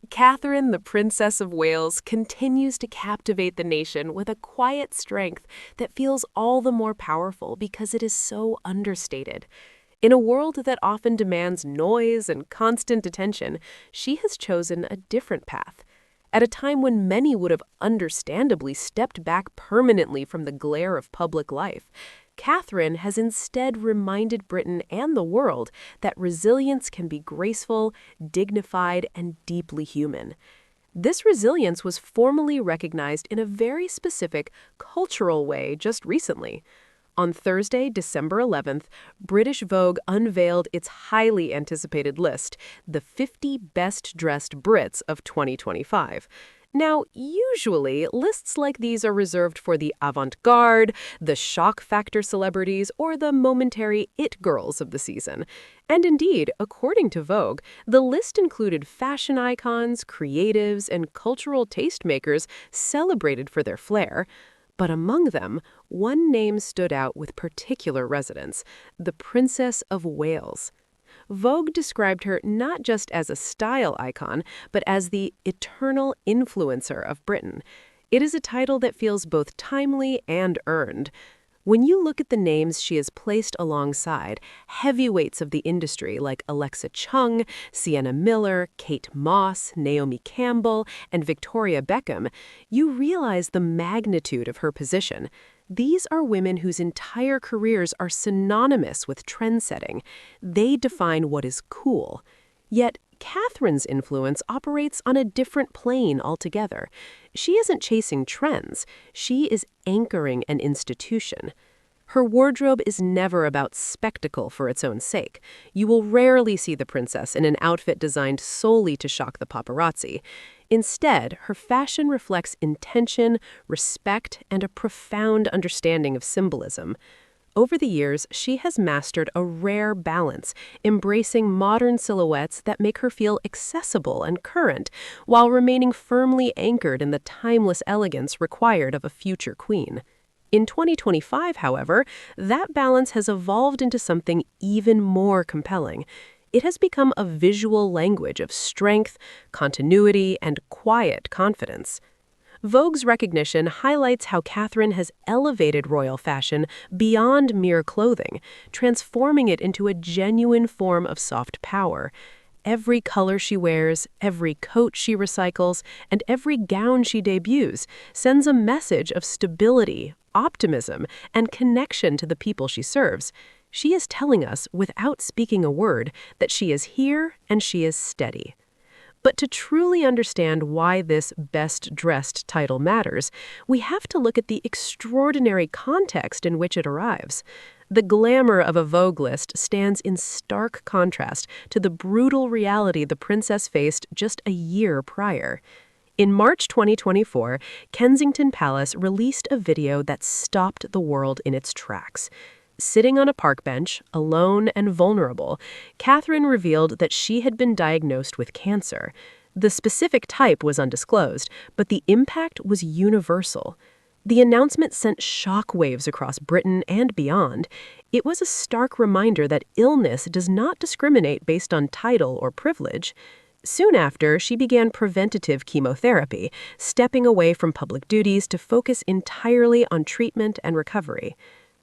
Catherine, the Princess of Wales, continues to captivate the nation with a quiet strength that feels all the more powerful because it is so understated. In a world that often demands noise and constant attention, she has chosen a different path. At a time when many would have understandably stepped back permanently from the glare of public life, Catherine has instead reminded Britain and the world that resilience can be graceful, dignified, and deeply human. This resilience was formally recognized in a very specific cultural way just recently. On Thursday, December 11th, British Vogue unveiled its highly anticipated list, the 50 Best Dressed Brits of 2025. Now, usually, lists like these are reserved for the avant-garde, the shock factor celebrities, or the momentary it girls of the season. And indeed, according to Vogue, the list included fashion icons, creatives, and cultural tastemakers celebrated for their flair. But among them, one name stood out with particular resonance: the Princess of Wales. Vogue described her not just as a style icon, but as the eternal influencer of Britain. It is a title that feels both timely and earned. When you look at the names she has placed alongside, heavyweights of the industry like Alexa Chung, Sienna Miller, Kate Moss, Naomi Campbell, and Victoria Beckham, you realize the magnitude of her position. These are women whose entire careers are synonymous with trend-setting. They define what is cool. Yet, Catherine's influence operates on a different plane altogether. She isn't chasing trends. She is anchoring an institution. Her wardrobe is never about spectacle for its own sake. You will rarely see the princess in an outfit designed solely to shock the paparazzi. Instead, her fashion reflects intention, respect, and a profound understanding of symbolism. Over the years, she has mastered a rare balance, embracing modern silhouettes that make her feel accessible and current, while remaining firmly anchored in the timeless elegance required of a future queen. In 2025, however, that balance has evolved into something even more compelling. It has become a visual language of strength, continuity, and quiet confidence. Vogue's recognition highlights how Catherine has elevated royal fashion beyond mere clothing, transforming it into a genuine form of soft power. Every color she wears, every coat she recycles, and every gown she debuts sends a message of stability, optimism, and connection to the people she serves. She is telling us, without speaking a word, that she is here and she is steady. But to truly understand why this Best Dressed title matters, we have to look at the extraordinary context in which it arrives. The glamour of a Vogue list stands in stark contrast to the brutal reality the princess faced just a year prior. In March 2024, Kensington Palace released a video that stopped the world in its tracks. Sitting on a park bench, alone and vulnerable, Catherine revealed that she had been diagnosed with cancer. The specific type was undisclosed, but the impact was universal. The announcement sent shockwaves across Britain and beyond. It was a stark reminder that illness does not discriminate based on title or privilege. Soon after, she began preventative chemotherapy, stepping away from public duties to focus entirely on treatment and recovery.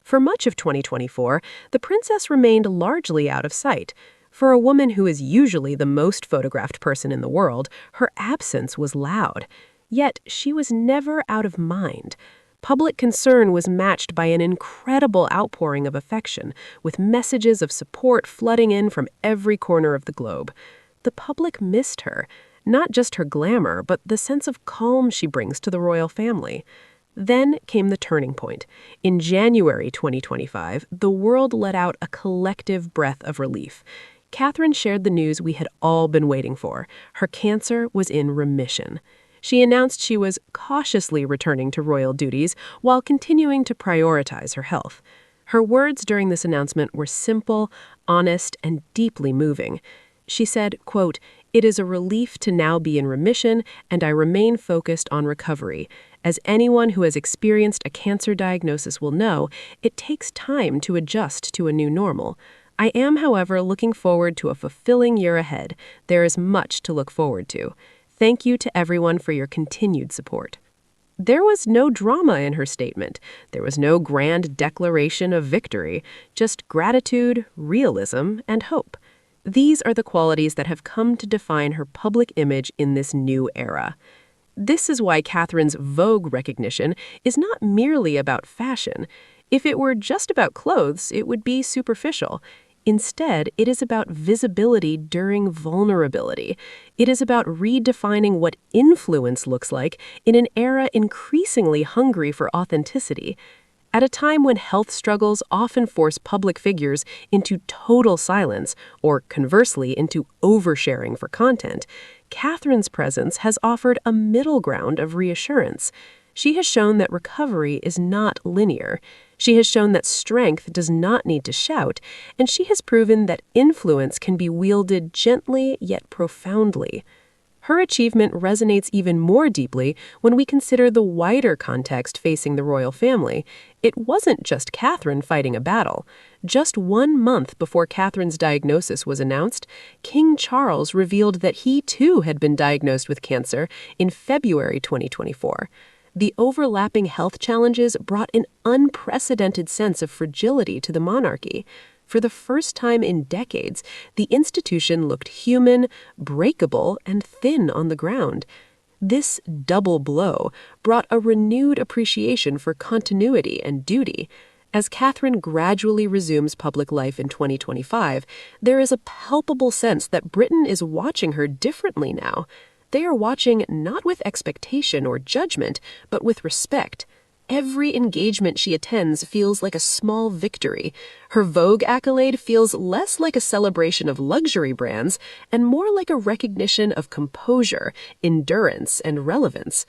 For much of 2024, the princess remained largely out of sight. For a woman who is usually the most photographed person in the world, her absence was loud. Yet, she was never out of mind. Public concern was matched by an incredible outpouring of affection, with messages of support flooding in from every corner of the globe. The public missed her, not just her glamour, but the sense of calm she brings to the royal family. Then came the turning point. In January 2025, the world let out a collective breath of relief. Catherine shared the news we had all been waiting for. Her cancer was in remission. She announced she was cautiously returning to royal duties while continuing to prioritize her health. Her words during this announcement were simple, honest, and deeply moving. She said, quote, "It is a relief to now be in remission, and I remain focused on recovery. As anyone who has experienced a cancer diagnosis will know, it takes time to adjust to a new normal. I am, however, looking forward to a fulfilling year ahead. There is much to look forward to. Thank you to everyone for your continued support. There was no drama in her statement. There was no grand declaration of victory, just gratitude, realism, and hope. These are the qualities that have come to define her public image in this new era. This is why Catherine's Vogue recognition is not merely about fashion. If it were just about clothes, it would be superficial. Instead, it is about visibility during vulnerability. It is about redefining what influence looks like in an era increasingly hungry for authenticity. At a time when health struggles often force public figures into total silence, or conversely, into oversharing for content, Catherine's presence has offered a middle ground of reassurance. She has shown that recovery is not linear. She has shown that strength does not need to shout, and she has proven that influence can be wielded gently yet profoundly. Her achievement resonates even more deeply when we consider the wider context facing the royal family. It wasn't just Catherine fighting a battle. Just 1 month before Catherine's diagnosis was announced, King Charles revealed that he too had been diagnosed with cancer in February 2024. The overlapping health challenges brought an unprecedented sense of fragility to the monarchy. For the first time in decades, the institution looked human, breakable, and thin on the ground. This double blow brought a renewed appreciation for continuity and duty. As Catherine gradually resumes public life in 2025, there is a palpable sense that Britain is watching her differently now. They are watching not with expectation or judgment, but with respect. Every engagement she attends feels like a small victory. Her Vogue accolade feels less like a celebration of luxury brands and more like a recognition of composure, endurance, and relevance.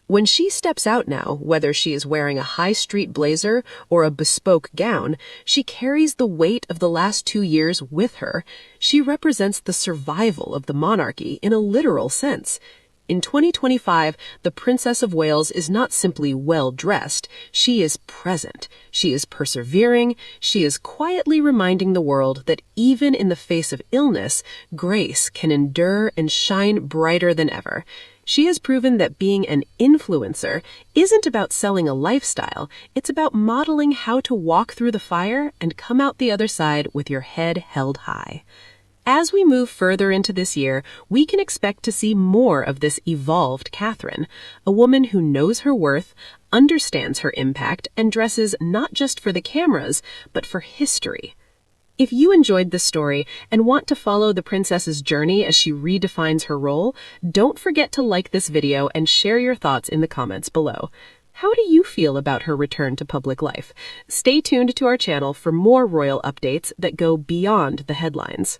When she steps out now, whether she is wearing a high street blazer or a bespoke gown, she carries the weight of the last 2 years with her. She represents the survival of the monarchy in a literal sense. In 2025, the Princess of Wales is not simply well-dressed, she is present, she is persevering, she is quietly reminding the world that even in the face of illness, grace can endure and shine brighter than ever. She has proven that being an influencer isn't about selling a lifestyle, it's about modeling how to walk through the fire and come out the other side with your head held high. As we move further into this year, we can expect to see more of this evolved Catherine, a woman who knows her worth, understands her impact, and dresses not just for the cameras, but for history. If you enjoyed this story and want to follow the princess's journey as she redefines her role, don't forget to like this video and share your thoughts in the comments below. How do you feel about her return to public life? Stay tuned to our channel for more royal updates that go beyond the headlines.